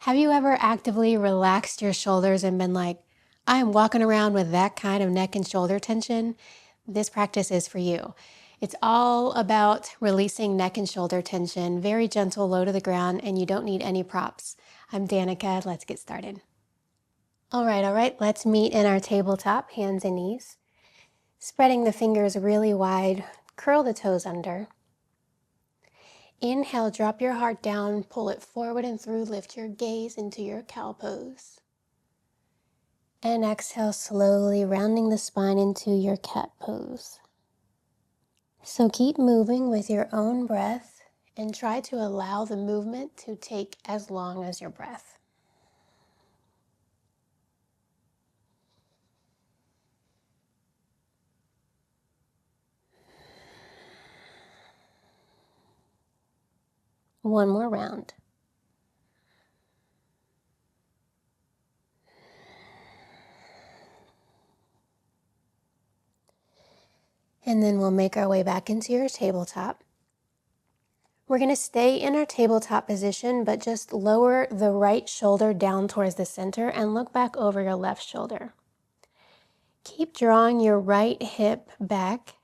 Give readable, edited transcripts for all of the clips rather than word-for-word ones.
Have you ever actively relaxed your shoulders and been like, I'm walking around with that kind of neck and shoulder tension? This practice is for you. It's all about releasing neck and shoulder tension, very gentle, low to the ground, and you don't need any props. I'm Danica. Let's get started. All right. Let's meet in our tabletop, hands and knees. Spreading the fingers really wide, curl the toes under. Inhale, drop your heart down, pull it forward and through, lift your gaze into your cow pose. And exhale, slowly rounding the spine into your cat pose. So keep moving with your own breath and try to allow the movement to take as long as your breath. One more round. And then we'll make our way back into your tabletop. We're going to stay in our tabletop position, but just lower the right shoulder down towards the center and look back over your left shoulder. Keep drawing your right hip back.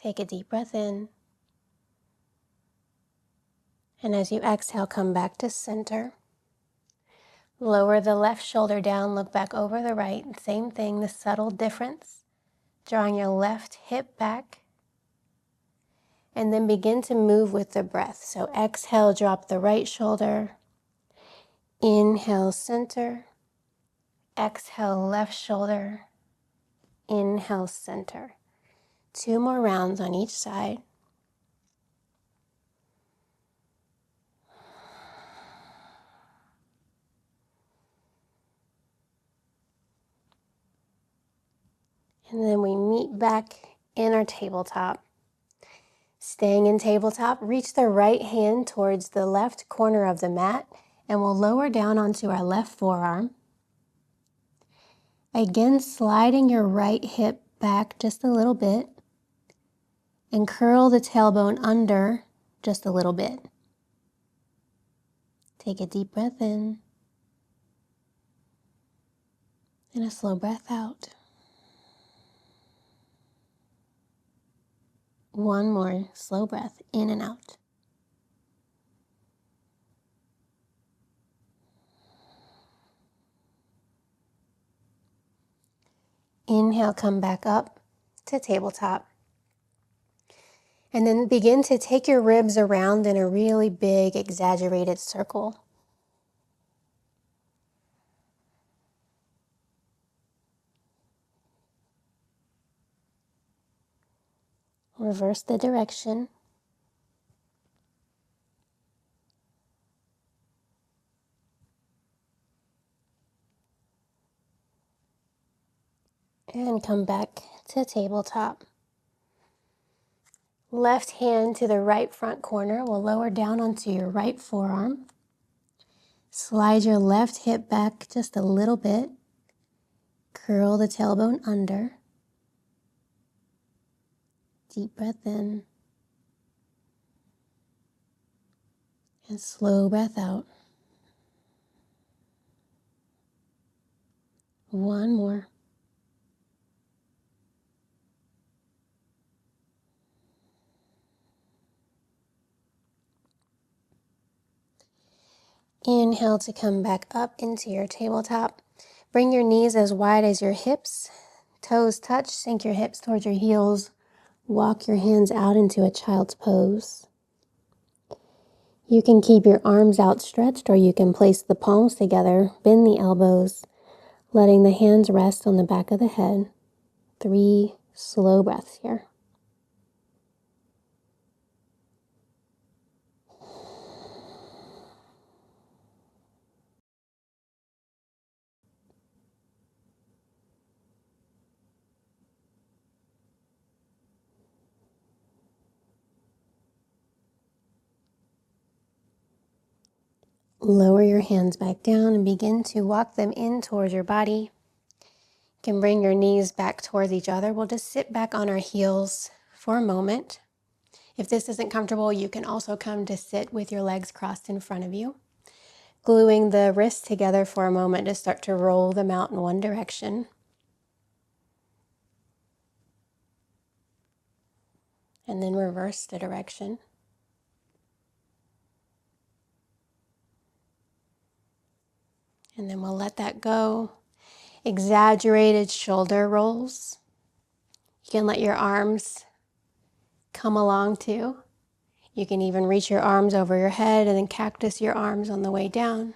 Take a deep breath in. And as you exhale, come back to center. Lower the left shoulder down, look back over the right. Same thing, the subtle difference. Drawing your left hip back. And then begin to move with the breath. So exhale, drop the right shoulder. Inhale, center. Exhale, left shoulder. Inhale, center. 2 more rounds on each side. And then we meet back in our tabletop. Staying in tabletop, reach the right hand towards the left corner of the mat and we'll lower down onto our left forearm. Again, sliding your right hip back just a little bit and curl the tailbone under just a little bit. Take a deep breath in and a slow breath out. One more slow breath in and out. Inhale, come back up to tabletop. And then begin to take your ribs around in a really big, exaggerated circle. Reverse the direction. And come back to tabletop. Left hand to the right front corner will lower down onto your right forearm. Slide your left hip back just a little bit. Curl the tailbone under. Deep breath in. And slow breath out. One more. Inhale to come back up into your tabletop. Bring your knees as wide as your hips. Toes touch, sink your hips towards your heels. Walk your hands out into a child's pose. You can keep your arms outstretched or you can place the palms together, bend the elbows, letting the hands rest on the back of the head. 3 slow breaths here. Lower your hands back down and begin to walk them in towards your body. You can bring your knees back towards each other. We'll just sit back on our heels for a moment. If this isn't comfortable, you can also come to sit with your legs crossed in front of you. Gluing the wrists together for a moment to start to roll them out in one direction. And then reverse the direction. And then we'll let that go. Exaggerated shoulder rolls. You can let your arms come along too. You can even reach your arms over your head and then cactus your arms on the way down.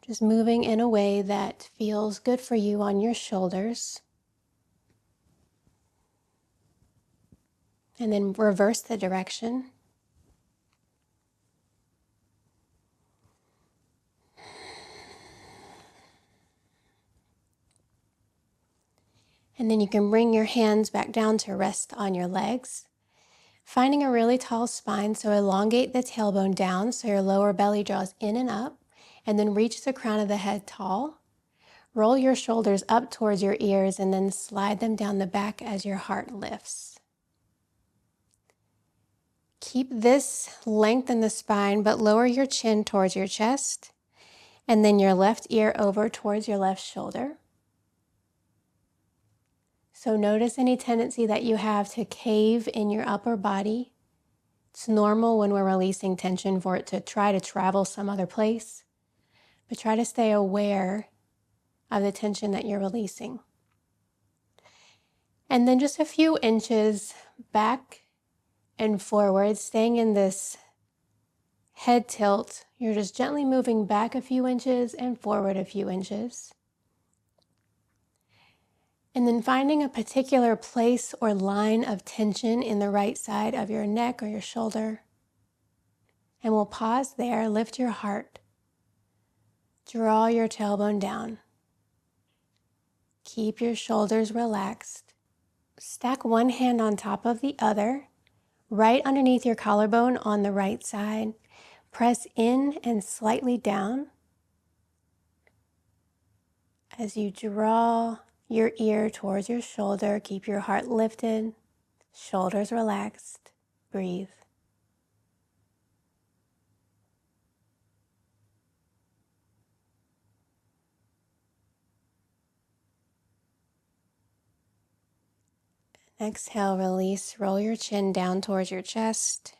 Just moving in a way that feels good for you on your shoulders. And then reverse the direction. And then you can bring your hands back down to rest on your legs. Finding a really tall spine, so elongate the tailbone down so your lower belly draws in and up, and then reach the crown of the head tall. Roll your shoulders up towards your ears and then slide them down the back as your heart lifts. Keep this length in the spine, but lower your chin towards your chest, and then your left ear over towards your left shoulder. So notice any tendency that you have to cave in your upper body. It's normal when we're releasing tension for it to try to travel some other place, but try to stay aware of the tension that you're releasing. And then just a few inches back and forward, staying in this head tilt. You're just gently moving back a few inches and forward a few inches. And then finding a particular place or line of tension in the right side of your neck or your shoulder. And we'll pause there, lift your heart. Draw your tailbone down. Keep your shoulders relaxed. Stack one hand on top of the other, right underneath your collarbone on the right side. Press in and slightly down. As you draw your ear towards your shoulder, keep your heart lifted, shoulders relaxed. Breathe. Exhale, release, roll your chin down towards your chest,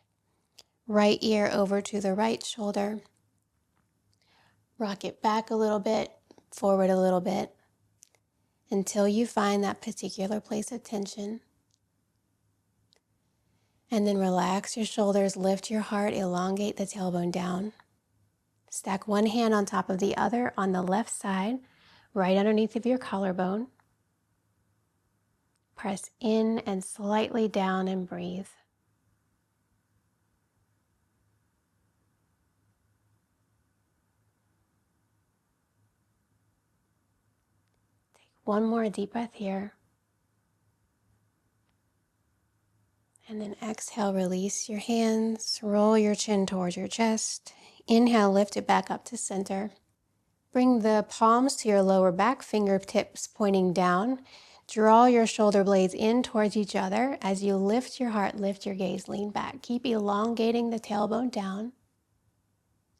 right ear over to the right shoulder. Rock it back a little bit, forward a little bit, until you find that particular place of tension. And then relax your shoulders, lift your heart, elongate the tailbone down. Stack one hand on top of the other on the left side, right underneath of your collarbone. Press in and slightly down and breathe. Take one more deep breath here. And then exhale, release your hands, roll your chin towards your chest. Inhale, lift it back up to center. Bring the palms to your lower back, fingertips pointing down. Draw your shoulder blades in towards each other. As you lift your heart, lift your gaze, lean back. Keep elongating the tailbone down.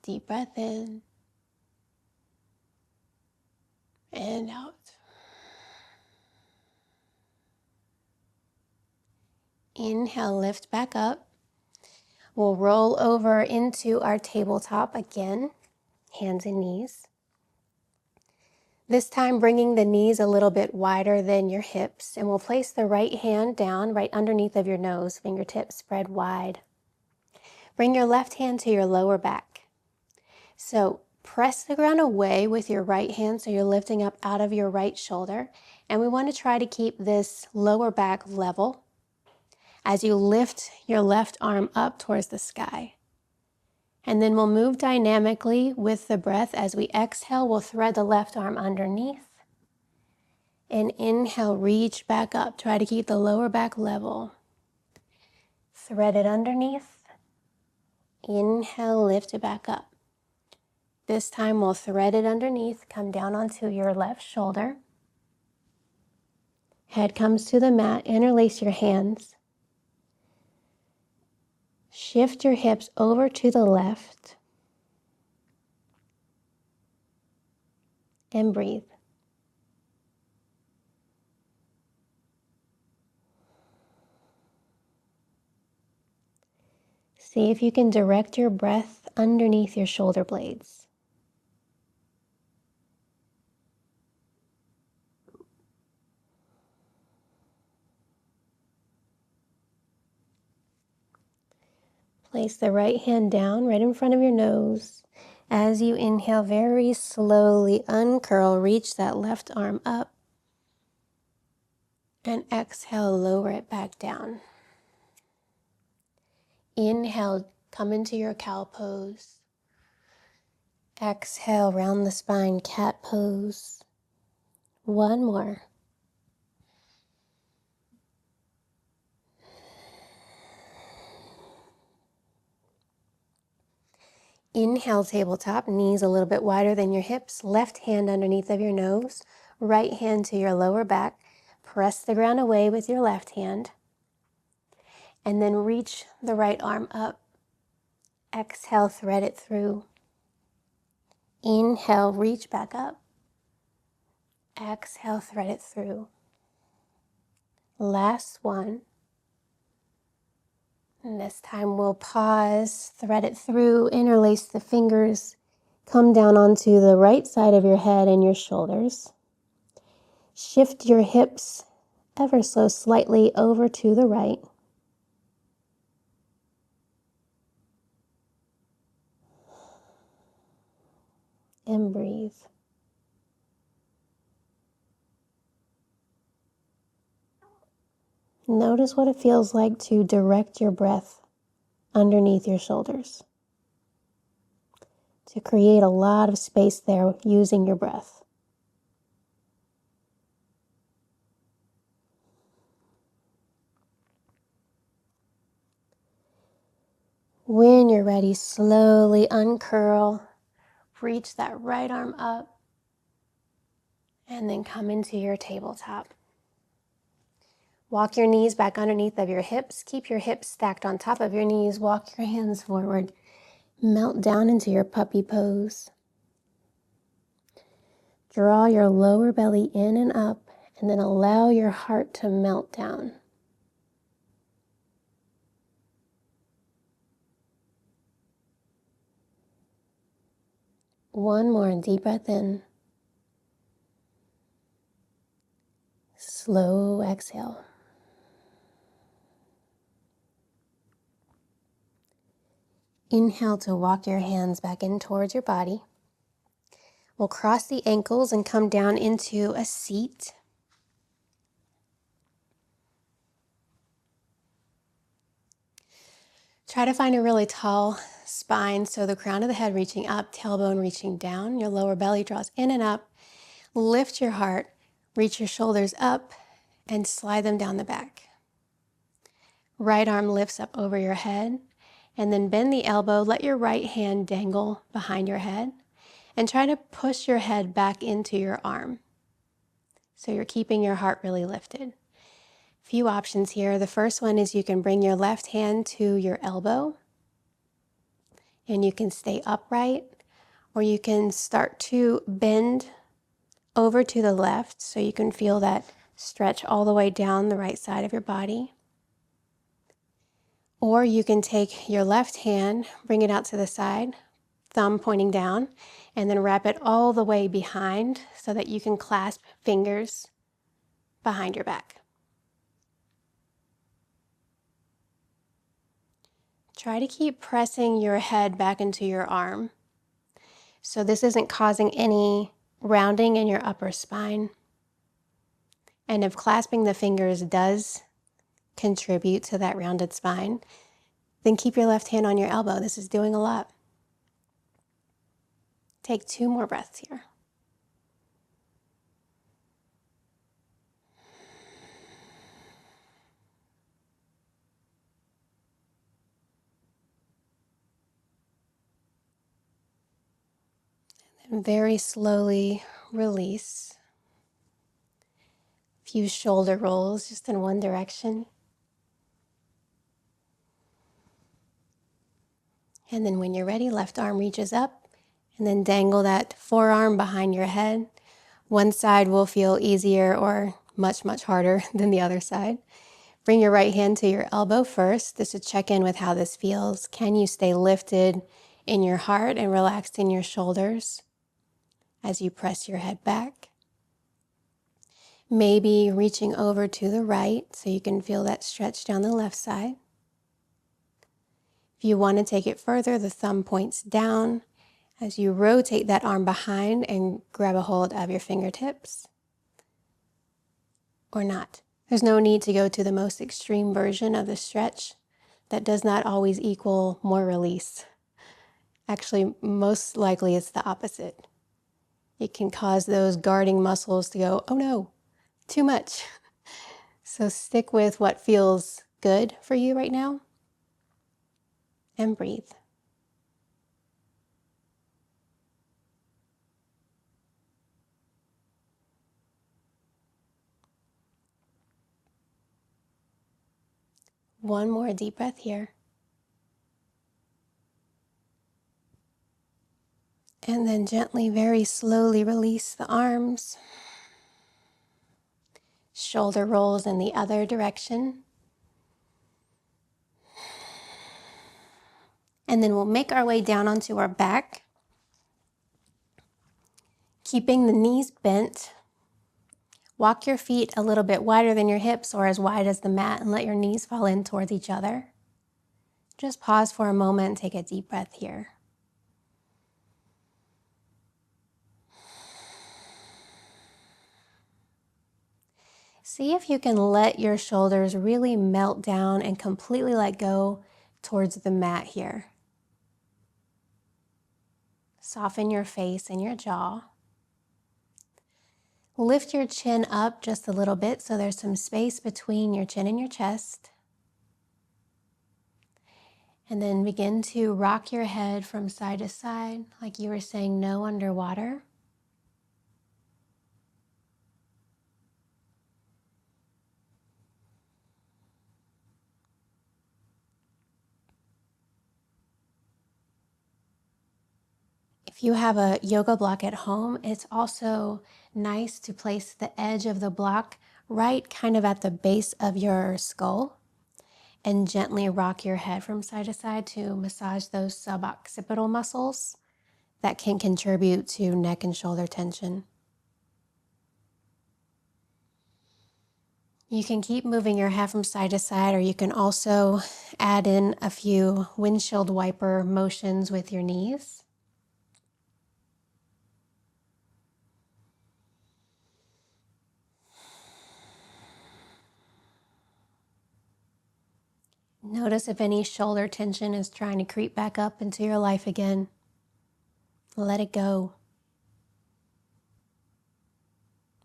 Deep breath in and out. Inhale, lift back up. We'll roll over into our tabletop again, hands and knees. This time bringing the knees a little bit wider than your hips, and we'll place the right hand down right underneath of your nose, fingertips spread wide. Bring your left hand to your lower back. So press the ground away with your right hand so you're lifting up out of your right shoulder, and we want to try to keep this lower back level as you lift your left arm up towards the sky. And then we'll move dynamically with the breath. As we exhale, we'll thread the left arm underneath. And inhale, reach back up. Try to keep the lower back level. Thread it underneath. Inhale, lift it back up. This time we'll thread it underneath. Come down onto your left shoulder. Head comes to the mat. Interlace your hands. Shift your hips over to the left and breathe. See if you can direct your breath underneath your shoulder blades. Place the right hand down right in front of your nose. As you inhale, very slowly uncurl, reach that left arm up. And exhale, lower it back down. Inhale, come into your cow pose. Exhale, round the spine, cat pose. One more. Inhale, tabletop, knees a little bit wider than your hips, left hand underneath of your nose, right hand to your lower back. Press the ground away with your left hand, and then reach the right arm up. Exhale, thread it through. Inhale, reach back up. Exhale, thread it through. Last one. And this time we'll pause, thread it through, interlace the fingers, come down onto the right side of your head and your shoulders. Shift your hips ever so slightly over to the right. And breathe. Notice what it feels like to direct your breath underneath your shoulders, to create a lot of space there using your breath. When you're ready, slowly uncurl, reach that right arm up, and then come into your tabletop. Walk your knees back underneath of your hips. Keep your hips stacked on top of your knees. Walk your hands forward. Melt down into your puppy pose. Draw your lower belly in and up, and then allow your heart to melt down. One more deep breath in. Slow exhale. Inhale to walk your hands back in towards your body. We'll cross the ankles and come down into a seat. Try to find a really tall spine, so the crown of the head reaching up, tailbone reaching down, your lower belly draws in and up. Lift your heart, reach your shoulders up, and slide them down the back. Right arm lifts up over your head, and then bend the elbow. Let your right hand dangle behind your head, and try to push your head back into your arm. So you're keeping your heart really lifted. Few options here. The first one is you can bring your left hand to your elbow, and you can stay upright, or you can start to bend over to the left so you can feel that stretch all the way down the right side of your body. Or you can take your left hand, bring it out to the side, thumb pointing down, and then wrap it all the way behind so that you can clasp fingers behind your back. Try to keep pressing your head back into your arm so this isn't causing any rounding in your upper spine. And if clasping the fingers does contribute to that rounded spine, then keep your left hand on your elbow. This is doing a lot. Take 2 more breaths here. And very slowly release. A few shoulder rolls just in one direction. And then when you're ready, left arm reaches up and then dangle that forearm behind your head. One side will feel easier or much, much harder than the other side. Bring your right hand to your elbow first, just to check in with how this feels. Can you stay lifted in your heart and relaxed in your shoulders as you press your head back? Maybe reaching over to the right so you can feel that stretch down the left side. If you want to take it further, the thumb points down as you rotate that arm behind and grab a hold of your fingertips, or not. There's no need to go to the most extreme version of the stretch. That does not always equal more release. Actually, most likely it's the opposite. It can cause those guarding muscles to go, oh no, too much. So stick with what feels good for you right now and breathe. One more deep breath here. And then gently, very slowly release the arms. Shoulder rolls in the other direction. And then we'll make our way down onto our back, keeping the knees bent. Walk your feet a little bit wider than your hips or as wide as the mat and let your knees fall in towards each other. Just pause for a moment and take a deep breath here. See if you can let your shoulders really melt down and completely let go towards the mat here. Soften your face and your jaw. Lift your chin up just a little bit so there's some space between your chin and your chest. And then begin to rock your head from side to side like you were saying no underwater. If you have a yoga block at home, it's also nice to place the edge of the block right kind of at the base of your skull and gently rock your head from side to side to massage those suboccipital muscles that can contribute to neck and shoulder tension. You can keep moving your head from side to side, or you can also add in a few windshield wiper motions with your knees. Notice if any shoulder tension is trying to creep back up into your life again. Let it go.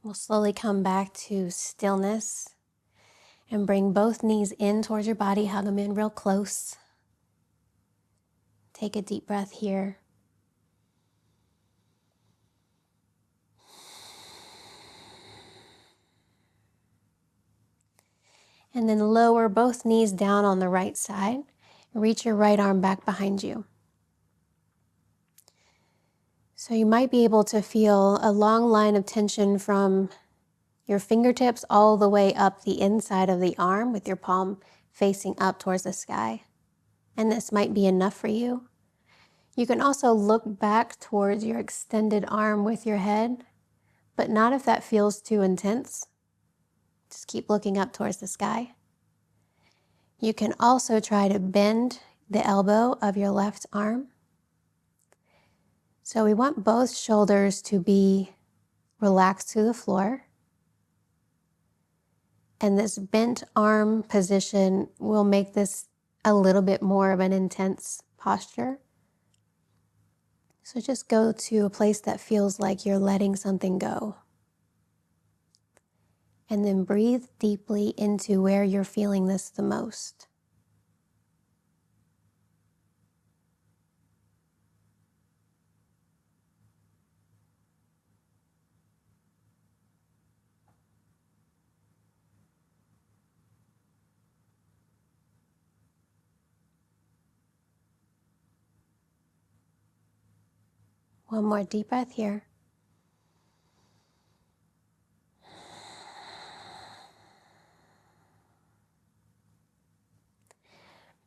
We'll slowly come back to stillness and bring both knees in towards your body. Hug them in real close. Take a deep breath here. And then lower both knees down on the right side. Reach your right arm back behind you. So you might be able to feel a long line of tension from your fingertips all the way up the inside of the arm with your palm facing up towards the sky. And this might be enough for you. You can also look back towards your extended arm with your head, but not if that feels too intense. Just keep looking up towards the sky. You can also try to bend the elbow of your left arm. So we want both shoulders to be relaxed to the floor. And this bent arm position will make this a little bit more of an intense posture. So just go to a place that feels like you're letting something go. And then breathe deeply into where you're feeling this the most. One more deep breath here.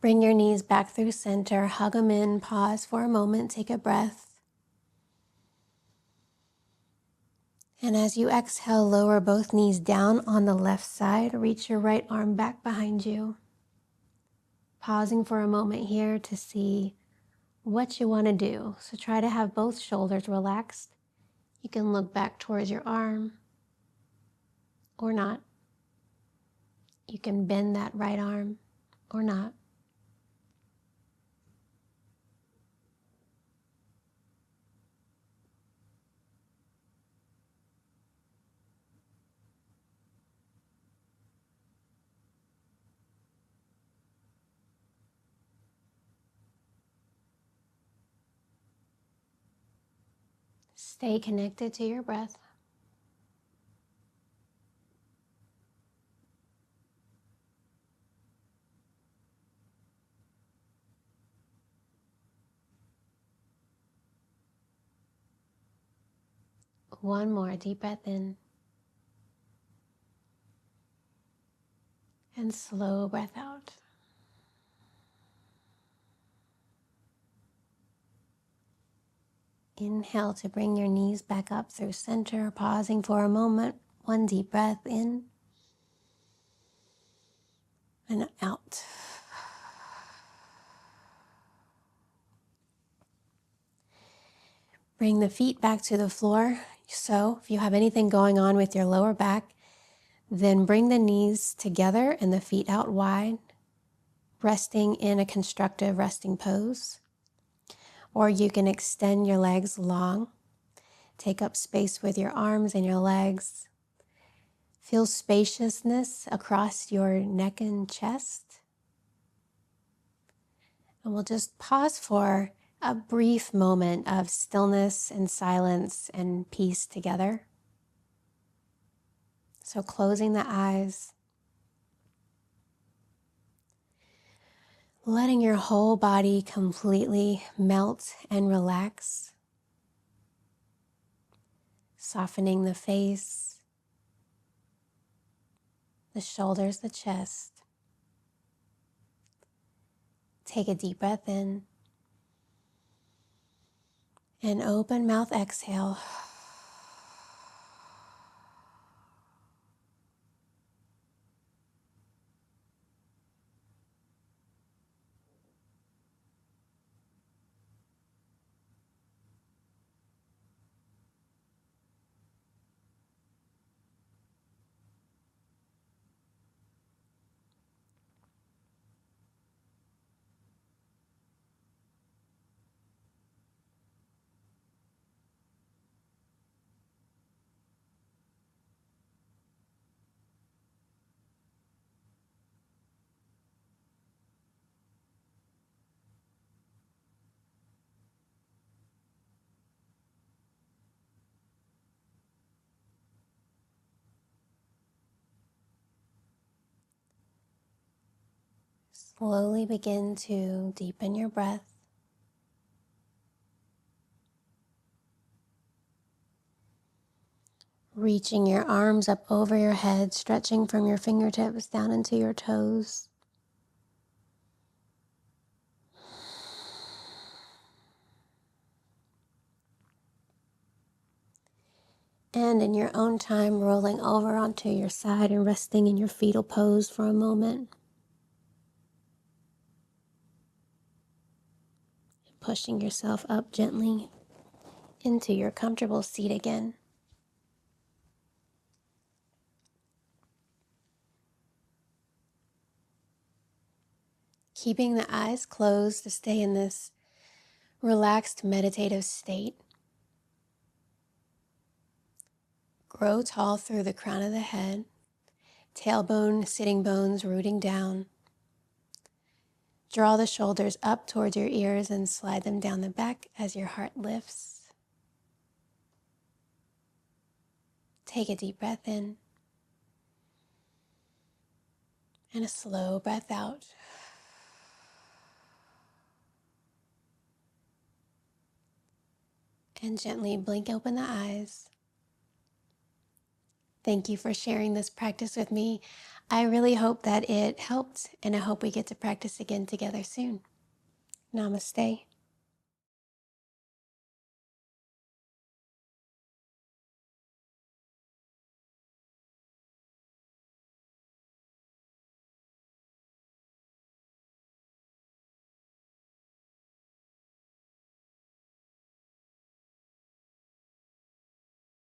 Bring your knees back through center, hug them in, pause for a moment, take a breath. And as you exhale, lower both knees down on the left side, reach your right arm back behind you. Pausing for a moment here to see what you want to do. So try to have both shoulders relaxed. You can look back towards your arm or not. You can bend that right arm or not. Stay connected to your breath. One more deep breath in and slow breath out. Inhale to bring your knees back up through center, pausing for a moment. One deep breath in and out. Bring the feet back to the floor. So if you have anything going on with your lower back, then bring the knees together and the feet out wide, resting in a constructive resting pose. Or you can extend your legs long. Take up space with your arms and your legs. Feel spaciousness across your neck and chest. And we'll just pause for a brief moment of stillness and silence and peace together. So closing the eyes, letting your whole body completely melt and relax, softening the face, the shoulders, the chest. Take a deep breath in and open mouth exhale. Slowly begin to deepen your breath. Reaching your arms up over your head, stretching from your fingertips down into your toes. And in your own time, rolling over onto your side and resting in your fetal pose for a moment. Pushing yourself up gently into your comfortable seat again. Keeping the eyes closed to stay in this relaxed meditative state. Grow tall through the crown of the head, tailbone, sitting bones rooting down. Draw the shoulders up towards your ears and slide them down the back as your heart lifts. Take a deep breath in and a slow breath out. And gently blink open the eyes. Thank you for sharing this practice with me. I really hope that it helped, and I hope we get to practice again together soon. Namaste.